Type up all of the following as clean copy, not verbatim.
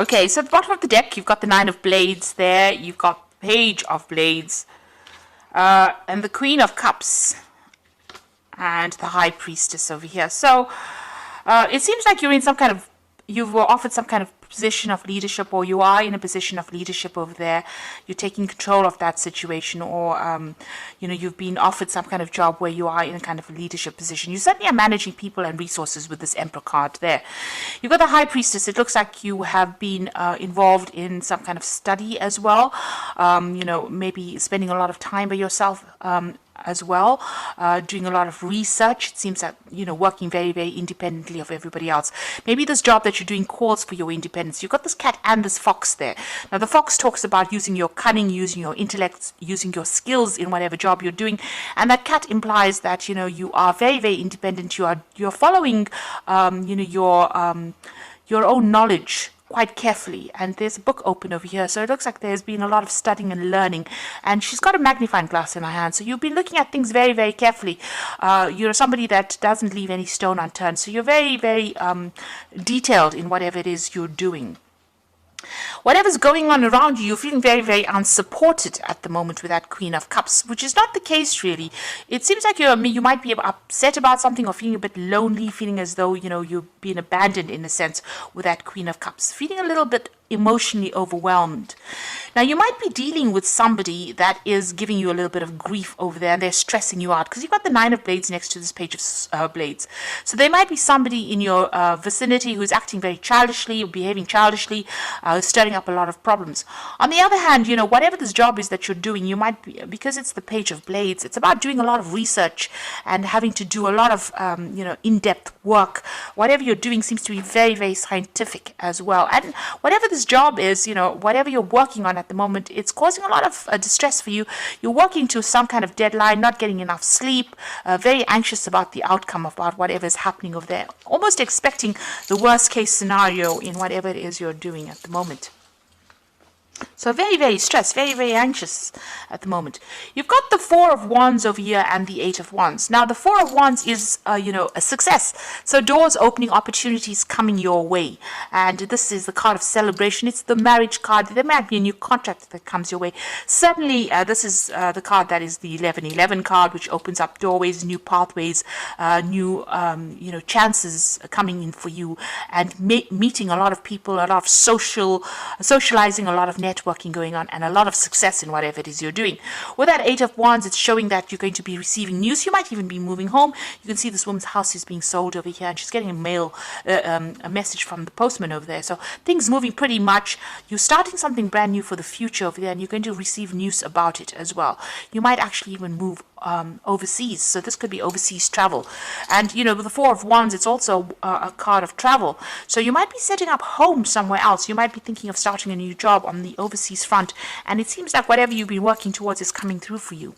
Okay, so at the bottom of the deck, you've got the Nine of Blades there. You've got Page of Blades. And the Queen of Cups. And the High Priestess over here. So, it seems like you're in some kind of... You were offered some kind of position of leadership, or you are in a position of leadership over there. You're taking control of that situation, or you've been offered some kind of job where you are in a kind of leadership position. You certainly are managing people and resources with this Emperor card there. You've got the High Priestess. It looks like you have been involved in some kind of study as well. Maybe spending a lot of time by yourself as well, doing a lot of research. It seems that, working very, very independently of everybody else. Maybe this job that you're doing calls for your independence. You've got this cat and this fox there. Now, the fox talks about using your cunning, using your intellect, using your skills in whatever job you're doing. And that cat implies that, you are very, very independent. You're following, your own knowledge quite carefully, and there's a book open over here, so it looks like there's been a lot of studying and learning, and she's got a magnifying glass in her hand, so you've been looking at things very, very carefully. You're somebody that doesn't leave any stone unturned, so you're very, very detailed in whatever it is you're doing. Whatever's going on around you, you're feeling very, very unsupported at the moment with that Queen of Cups, which is not the case, really. It seems like you might be upset about something, or feeling a bit lonely, feeling as though, you've been abandoned in a sense with that Queen of Cups, feeling a little bit emotionally overwhelmed. Now, you might be dealing with somebody that is giving you a little bit of grief over there, and they're stressing you out, because you've got the Nine of Blades next to this Page of Blades. So there might be somebody in your vicinity who's acting very childishly, or behaving childishly, stirring up a lot of problems. On the other hand, whatever this job is that you're doing, you might be, because it's the Page of Blades, it's about doing a lot of research and having to do a lot of, in-depth work. Whatever you're doing seems to be very, very scientific as well. And whatever this job is, whatever you're working on at the moment, it's causing a lot of distress for you. You're working to some kind of deadline, not getting enough sleep, very anxious about the outcome, about whatever is happening over there, almost expecting the worst case scenario in whatever it is you're doing at the moment. So very, very stressed, very, very anxious at the moment. You've got the Four of Wands over here and the Eight of Wands. Now, the Four of Wands is, a success. So doors opening, opportunities coming your way. And this is the card of celebration. It's the marriage card. There might be a new contract that comes your way. Certainly, this is the card that is the 1111 card, which opens up doorways, new pathways, new, chances coming in for you, and meeting a lot of people, a lot of socializing, a lot of networking going on, and a lot of success in whatever it is you're doing. With that Eight of Wands, it's showing that you're going to be receiving news. You might even be moving home. You can see this woman's house is being sold over here, and she's getting a message from the postman over there. So things moving pretty much. You're starting something brand new for the future over there, and you're going to receive news about it as well. You might actually even move overseas, so this could be overseas travel. And with the Four of Wands, it's also a card of travel, so you might be setting up home somewhere else. You might be thinking of starting a new job on the overseas front, and it seems like whatever you've been working towards is coming through for you.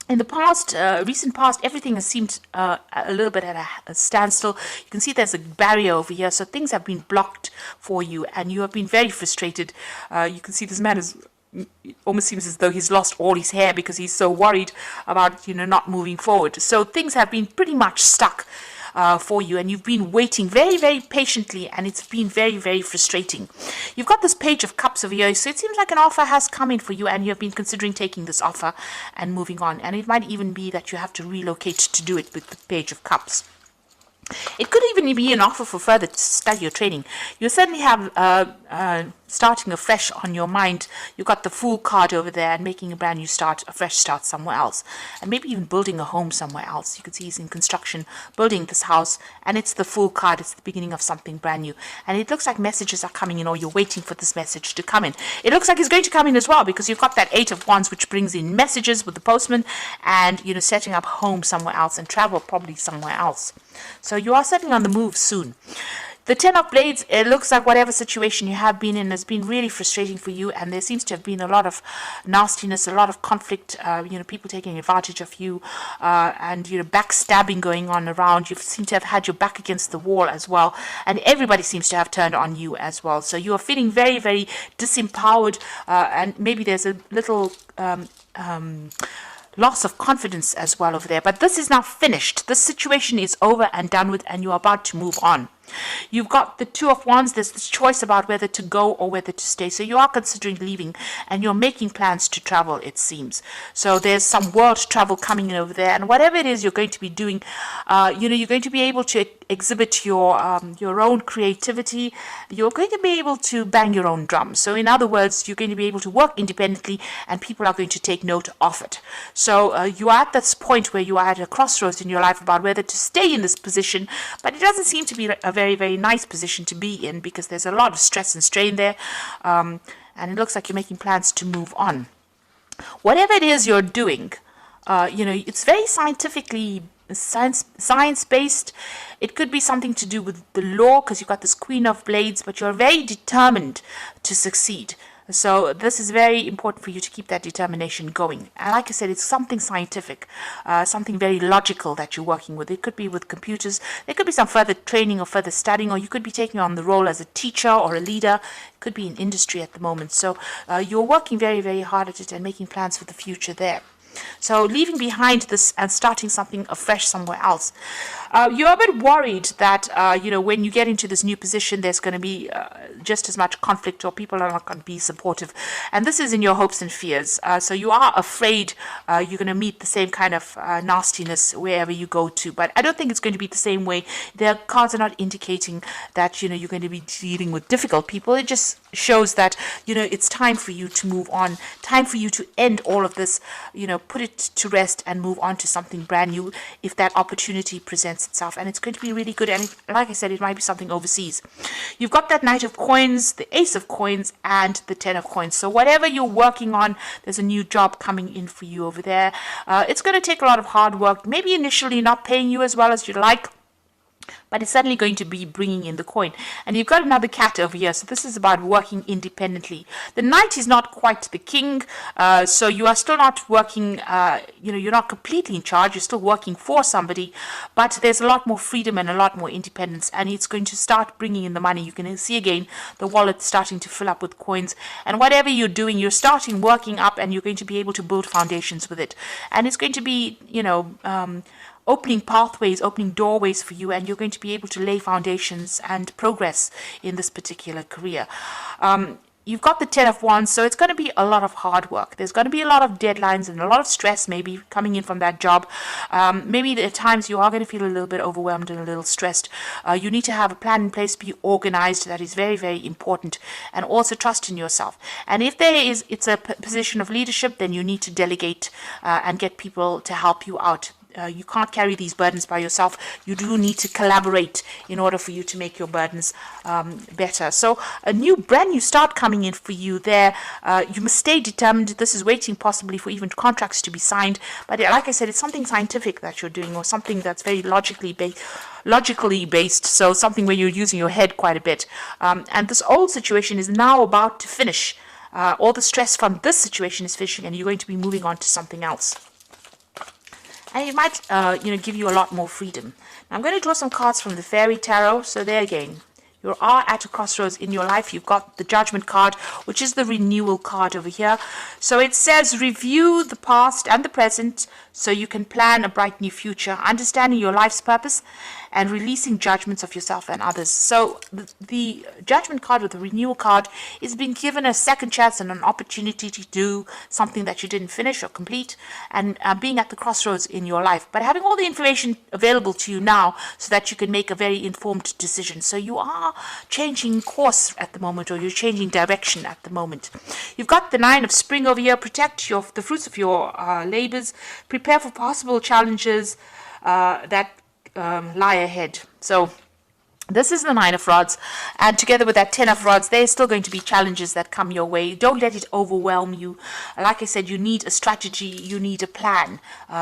In the past, recent past, everything has seemed a little bit at a standstill. You can see there's a barrier over here, so things have been blocked for you, and you have been very frustrated. You can see this man is... It almost seems as though he's lost all his hair because he's so worried about, not moving forward. So things have been pretty much stuck for you, and you've been waiting very, very patiently, and it's been very, very frustrating. You've got this Page of Cups over here, so it seems like an offer has come in for you, and you've been considering taking this offer and moving on. And it might even be that you have to relocate to do it with the Page of Cups. It could even be an offer for further study or training. You certainly have starting afresh on your mind. You've got the Fool card over there, and making a brand new start, a fresh start somewhere else. And maybe even building a home somewhere else. You can see he's in construction, building this house, and it's the Fool card. It's the beginning of something brand new. And it looks like messages are coming in, or you're waiting for this message to come in. It looks like it's going to come in as well, because you've got that Eight of Wands, which brings in messages with the postman, and, setting up home somewhere else, and travel probably somewhere else. So you are certainly on the move soon. The Ten of Blades, it looks like whatever situation you have been in has been really frustrating for you, and there seems to have been a lot of nastiness, a lot of conflict, people taking advantage of you, and, backstabbing going on around. You seem to have had your back against the wall as well, and everybody seems to have turned on you as well. So you are feeling very, very disempowered, and maybe there's a little... loss of confidence as well over there. But this is now finished. This situation is over and done with, and you're about to move on. You've got the Two of Wands. There's this choice about whether to go or whether to stay. So you are considering leaving, and you're making plans to travel, it seems. So there's some world travel coming in over there, and whatever it is you're going to be doing, you're going to be able to exhibit your own creativity. You're going to be able to bang your own drum. So in other words, you're going to be able to work independently, and people are going to take note of it. So you are at this point where you are at a crossroads in your life about whether to stay in this position, but it doesn't seem to be a very, very nice position to be in, because there's a lot of stress and strain there, and it looks like you're making plans to move on. Whatever it is you're doing, it's very science-based. It could be something to do with the law, because you've got this Queen of Blades, but you're very determined to succeed. So this is very important for you to keep that determination going. And like I said, it's something scientific, something very logical that you're working with. It could be with computers. There could be some further training or further studying, or you could be taking on the role as a teacher or a leader. It could be in industry at the moment. So you're working very, very hard at it and making plans for the future there. So leaving behind this and starting something afresh somewhere else. You're a bit worried that, when you get into this new position, there's going to be just as much conflict, or people are not going to be supportive. And this is in your hopes and fears. So you are afraid you're going to meet the same kind of nastiness wherever you go to. But I don't think it's going to be the same way. The cards are not indicating that, you're going to be dealing with difficult people. It just shows that, it's time for you to move on, time for you to end all of this, put it to rest and move on to something brand new if that opportunity presents itself. And it's going to be really good. And like I said, it might be something overseas. You've got that Knight of Coins, the Ace of Coins, and the Ten of Coins. So whatever you're working on, there's a new job coming in for you over there. It's going to take a lot of hard work, maybe initially not paying you as well as you'd like, but it's certainly going to be bringing in the coin. And you've got another cat over here, so this is about working independently. The knight is not quite the king, so you are still not working, you're not completely in charge, you're still working for somebody, but there's a lot more freedom and a lot more independence, and it's going to start bringing in the money. You can see again the wallet starting to fill up with coins, and whatever you're doing, you're starting working up, and you're going to be able to build foundations with it. And it's going to be, opening pathways, opening doorways for you, and you're going to be able to lay foundations and progress in this particular career. You've got the Ten of Wands, so it's going to be a lot of hard work. There's going to be a lot of deadlines and a lot of stress maybe coming in from that job. Maybe at times you are going to feel a little bit overwhelmed and a little stressed. You need to have a plan in place, be organized. That is very, very important. And also trust in yourself. And if it's a position of leadership, then you need to delegate and get people to help you out. You can't carry these burdens by yourself. You do need to collaborate in order for you to make your burdens better. So a brand new start coming in for you there. You must stay determined. This is waiting possibly for even contracts to be signed. But like I said, it's something scientific that you're doing, or something that's very logically based. So something where you're using your head quite a bit. And this old situation is now about to finish. All the stress from this situation is finishing, and you're going to be moving on to something else. And it might, give you a lot more freedom. Now, I'm going to draw some cards from the Fairy Tarot. So there again, you are at a crossroads in your life. You've got the Judgment card, which is the renewal card over here. So it says, review the past and the present so you can plan a bright new future, understanding your life's purpose and releasing judgments of yourself and others. So the Judgment card, or the renewal card, is being given a second chance and an opportunity to do something that you didn't finish or complete, and being at the crossroads in your life, but having all the information available to you now so that you can make a very informed decision. So you are changing course at the moment, or you're changing direction at the moment. You've got the Nine of Spring over here. Protect the fruits of your labors. Prepare for possible challenges that lie ahead. So this is the Nine of Rods, and together with that Ten of Rods, there's still going to be challenges that come your way. Don't let it overwhelm you. Like I said, you need a strategy, you need a plan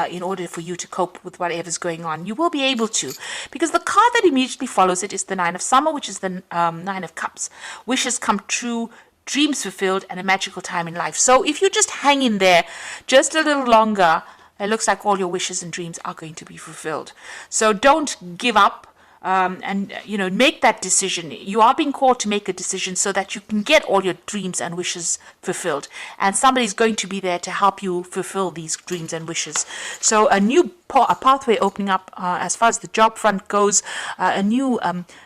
in order for you to cope with whatever's going on. You will be able to, because the card that immediately follows it is the Nine of Summer, which is the Nine of Cups. Wishes come true, dreams fulfilled, and a magical time in life. So if you just hang in there just a little longer, it looks like all your wishes and dreams are going to be fulfilled. So don't give up. And make that decision. You are being called to make a decision so that you can get all your dreams and wishes fulfilled, and somebody's going to be there to help you fulfill these dreams and wishes. So a new a pathway opening up as far as the job front goes, a new,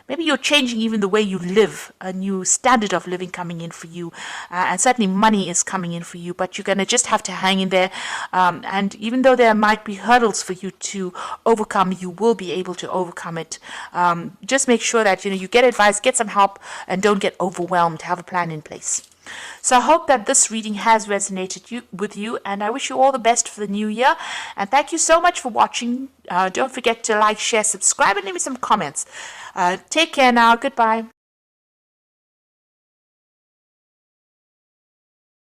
maybe you're changing even the way you live, a new standard of living coming in for you, and certainly money is coming in for you, but you're going to just have to hang in there, and even though there might be hurdles for you to overcome, you will be able to overcome it. Just make sure that you get advice, get some help, and don't get overwhelmed. Have a plan in place. So I hope that this reading has resonated with you, and I wish you all the best for the new year. And thank you so much for watching. Don't forget to like, share, subscribe, and leave me some comments. Take care now. Goodbye.